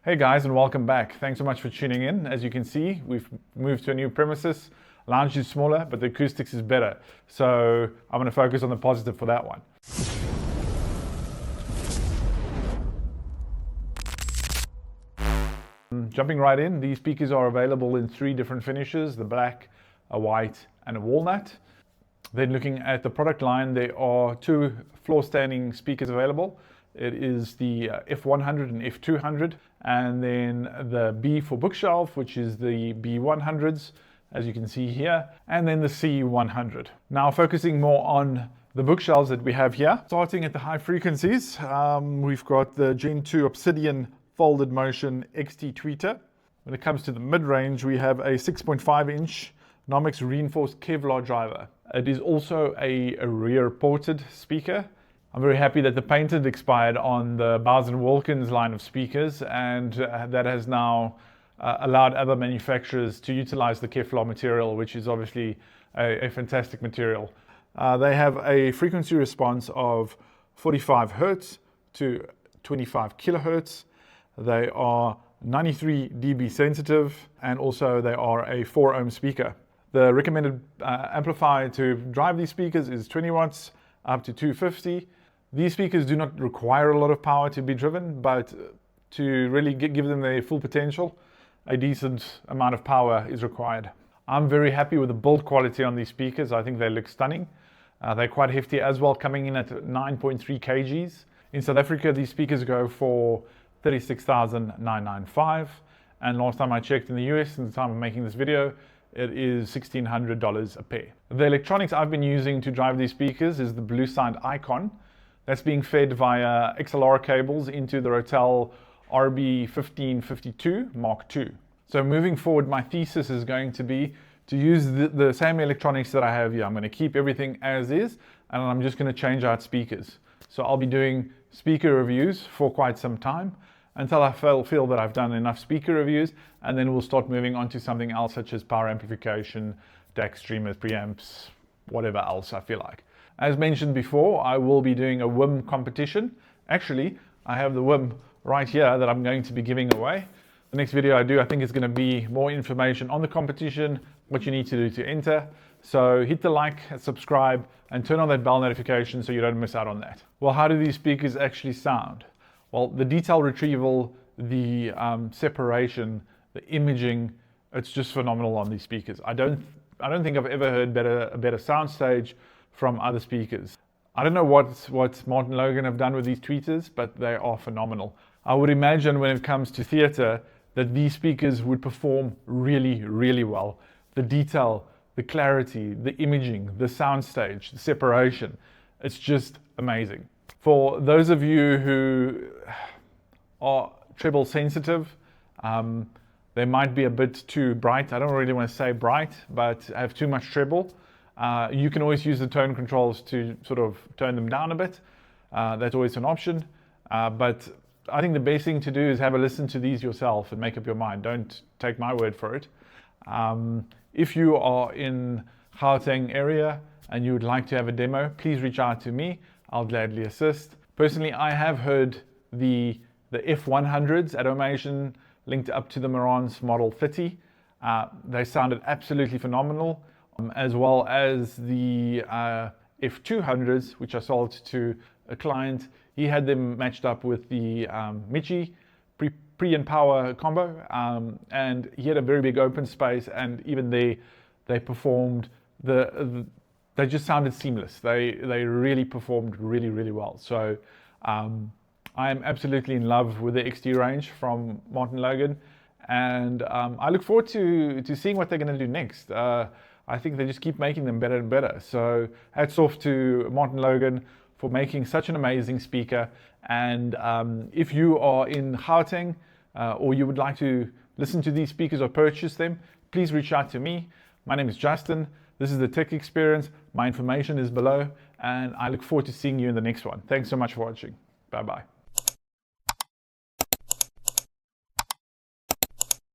Hey guys, and welcome back. Thanks so much for tuning in. As you can see, we've moved to a new premises. Lounge is smaller, but the acoustics is better. So I'm going to focus on the positive for that one. Jumping right in, these speakers are available in 3 different finishes, the black, a white, and a walnut. Then looking at the product line, there are 2 floor standing speakers available. It is the F100 and F200, and then the B for bookshelf, which is the B100s, as you can see here, and then the C100. Now focusing more on the bookshelves that we have here. Starting at the high frequencies, we've got the Gen 2 Obsidian Folded Motion XT tweeter. When it comes to the mid-range, we have a 6.5-inch Nomics reinforced Kevlar driver. It is also a rear ported speaker. I'm very happy that the patent expired on the Bowers & Wilkins line of speakers, and that has now allowed other manufacturers to utilize the Kevlar material, which is obviously a fantastic material. They have a frequency response of 45 Hertz to 25 kilohertz. They are 93 dB sensitive, and also they are a 4 ohm speaker. The recommended amplifier to drive these speakers is 20 watts up to 250. These speakers do not require a lot of power to be driven, but to really give them their full potential, a decent amount of power is required. I'm very happy with the build quality on these speakers. I think they look stunning. They're quite hefty as well, coming in at 9.3 kgs. In South Africa, these speakers go for $36,995, and last time I checked in the US, in the time of making this video, it is $1,600 a pair. The electronics I've been using to drive these speakers is the Blue Sound Icon. That's being fed via XLR cables into the Rotel RB1552 Mark II. So moving forward, my thesis is going to be to use the same electronics that I have here. I'm going to keep everything as is, and I'm just going to change out speakers. So I'll be doing speaker reviews for quite some time until I feel that I've done enough speaker reviews, and then we'll start moving on to something else such as power amplification, DAC streamers, preamps, whatever else I feel like. As mentioned before, I will be doing a WIM competition. Actually, I have the WIM right here that I'm going to be giving away. The next video I do, I think, is going to be more information on the competition, what you need to do to enter. So hit the like, subscribe, and turn on that bell notification so you don't miss out on that. Well, how do these speakers actually sound? Well, the detail retrieval, the separation, the imaging, it's just phenomenal on these speakers. I don't think I've ever heard a better soundstage from other speakers. I don't know what Martin Logan have done with these tweeters, but they are phenomenal. I would imagine when it comes to theater that these speakers would perform really, really well. The detail, the clarity, the imaging, the soundstage, the separation, it's just amazing. For those of you who are treble sensitive, they might be a bit too bright. I don't really want to say bright, but have too much treble. You can always use the tone controls to sort of tone them down a bit. That's always an option. But I think the best thing to do is have a listen to these yourself and make up your mind. Don't take my word for it. If you are in Gauteng area and you would like to have a demo, please reach out to me. I'll gladly assist. Personally, I have heard the F100s at Omation linked up to the Marantz Model 30. They sounded absolutely phenomenal. As well as the F200s, which I sold to a client. He had them matched up with the Michi pre and power combo, and he had a very big open space, and even they performed, they just sounded seamless. They really performed really, really well. So I am absolutely in love with the XT range from Martin Logan, and I look forward to seeing what they're going to do next. I think they just keep making them better and better. So hats off to Martin Logan for making such an amazing speaker. And if you are in Gauteng or you would like to listen to these speakers or purchase them, please reach out to me. My name is Justin. This is the Tech Experience. My information is below, and I look forward to seeing you in the next one. Thanks so much for watching. Bye-bye.